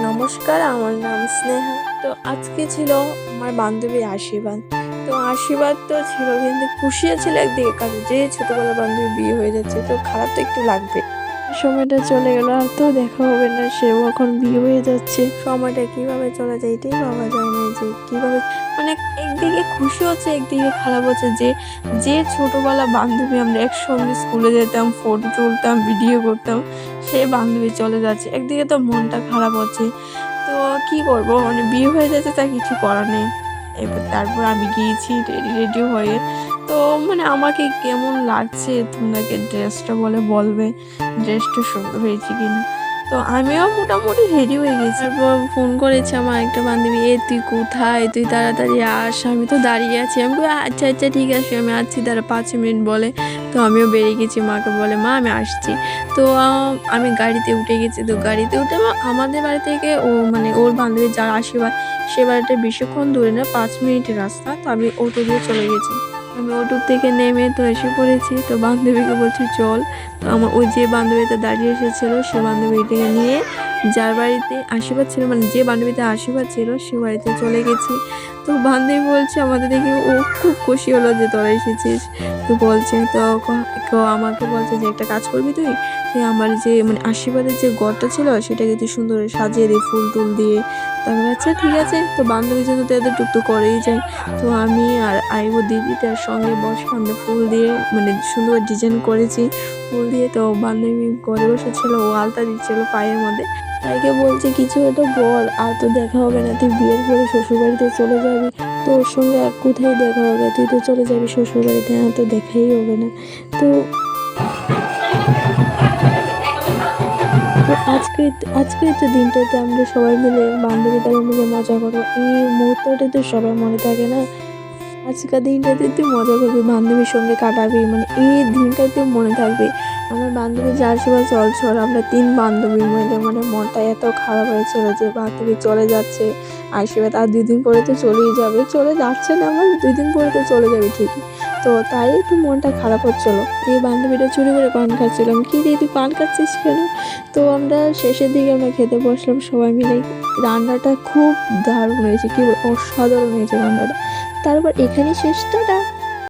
নমস্কার, আমার নাম স্নেহা। তো আজকে ছিল আমার বান্ধবীর আশীর্বাদ। তো আশীর্বাদ তো ছিল, কিন্তু খুশিও ছিল একদিকে, কারণ যে ছোটবেলার বান্ধবী বিয়ে হয়ে যাচ্ছে, তো খারাপ তো একটু লাগবে। সময়টা চলে গেল, আর তো দেখা হবে না, সেও এখন বিয়ে হয়ে যাচ্ছে। সময়টা কিভাবে চলে যায় এটাই ভাবা যায় না, যে কিভাবে মানে একদিকে খুশি হচ্ছে, একদিকে খারাপ হচ্ছে, যে যে ছোটবেলা বান্ধবী আমরা একসঙ্গে স্কুলে যেতাম, ফটো তুলতাম, ভিডিও করতাম, সে বান্ধবী চলে যাচ্ছে। একদিকে তো মনটা খারাপ হচ্ছে। তো কি করব, মানে বিয়ে হয়ে যাচ্ছে, তা কিছু করার নেই। এবার তারপর আমি গিয়েছি রেডি রেডি হয়ে। তো মানে আমাকে কেমন লাগছে তোমাকে ড্রেসটা বলবে ড্রেসটা সুন্দর হয়েছে কিনা। তো আমিও মোটামুটি রেডি হয়ে গেছি। তারপর ফোন করেছে আমার একটা বান্ধবী, তুই কোথায়, তুই তাড়াতাড়ি আস। আমি তো দাঁড়িয়ে আছি, আমি বলি, আচ্ছা আচ্ছা ঠিক আছে, আমি আসছি, তারা 5 মিনিট বলে। তো আমিও বেরিয়ে গেছি, মাকে বলে, মা আমি আসছি। তো আমি গাড়িতে উঠে গেছি। তো গাড়িতে উঠে আমাদের বাড়ি থেকে মানে ওর বান্ধবীর যার আশীর্বাদ, সে বাড়িটা বেশিক্ষণ দূরে না, 5 মিনিটের রাস্তা। তো আমি অটো দিয়ে চলে গেছি। আমি অটো থেকে নেমে তো এসে পড়েছি। তো বান্ধবীকে বলছি চল। তো আমার ওই যে বান্ধবীটা দাঁড়িয়ে এসেছিল, সে বান্ধবীটাকে নিয়ে যার বাড়িতে আশীর্বাদ ছিল, মানে যে বান্ধবীতে আশীর্বাদ ছিল, সে বাড়িতে চলে গেছি। তো বান্ধবী বলছে, আমাদের দেখে ও খুব খুশি হলো যে তোরা এসেছিস। তো বলছে, তো কেউ আমাকে বলছে যে একটা কাজ করবি তুই, আমার যে মানে আশীর্বাদের যে ঘরটা ছিল, সেটাকে তুই সুন্দর সাজিয়ে দিই ফুল টুল দিয়ে। তারপরে আচ্ছা ঠিক আছে। তো বান্ধবীর জন্য তো এদের টুকটুক করেই যায়। তো আমি আর আইবো দিদি তার সঙ্গে বসে আমরা ফুল দিয়ে মানে সুন্দর ডিজাইন করেছি ফুল দিয়ে। তো বান্ধবী ঘরে বসেছিল, ও আলতা দিচ্ছিল পায়ের মধ্যে। তাইকে বলছে, কিছু একটা বল, আর তো দেখা হবে না, তুই বিয়ের পরে শ্বশুরবাড়িতে চলে যাবি, তো ওর সঙ্গে আর কোথায় দেখা হবে, তুই তো চলে যাবি শ্বশুরবাড়িতে, হ্যাঁ তো দেখাই হবে না। তো তো আজকে তো দিনটাতে আমরা সবাই মিলে বান্ধবী তারা মিলে মজা করবো, এই মুহূর্তটা তো সবাই মনে থাকে না। আজকের দিনটাতে তুই মজা করবি, বান্ধবীর সঙ্গে কাটাবি, মানে এই দিনটাতে মনে থাকবে। আমার বান্ধবী যার সময় চল আমরা 3 বান্ধবী মিলে, মানে মনটা এত খারাপ হয়েছিল যে বান্ধবী চলে যাচ্ছে। আশীর্বাদ আর 2 দিন পরে তো চলেই যাবে, চলে যাচ্ছে না, আমার 2 দিন পরে তো চলে যাবে ঠিকই। তো তাই একটু মনটা খারাপ হচ্ছিল। এই বান্ধবীটা চুরি করে পান খাচ্ছিলাম, কি রে তুই পান খাচ্ছিস কেন? তো আমরা শেষের দিকে আমরা খেতে বসলাম সবাই মিলে। রান্নাটা খুব দারুণ হয়েছে, কি অসাধারণ হয়েছে রান্নাটা। তারপর এখানেই শেষটা।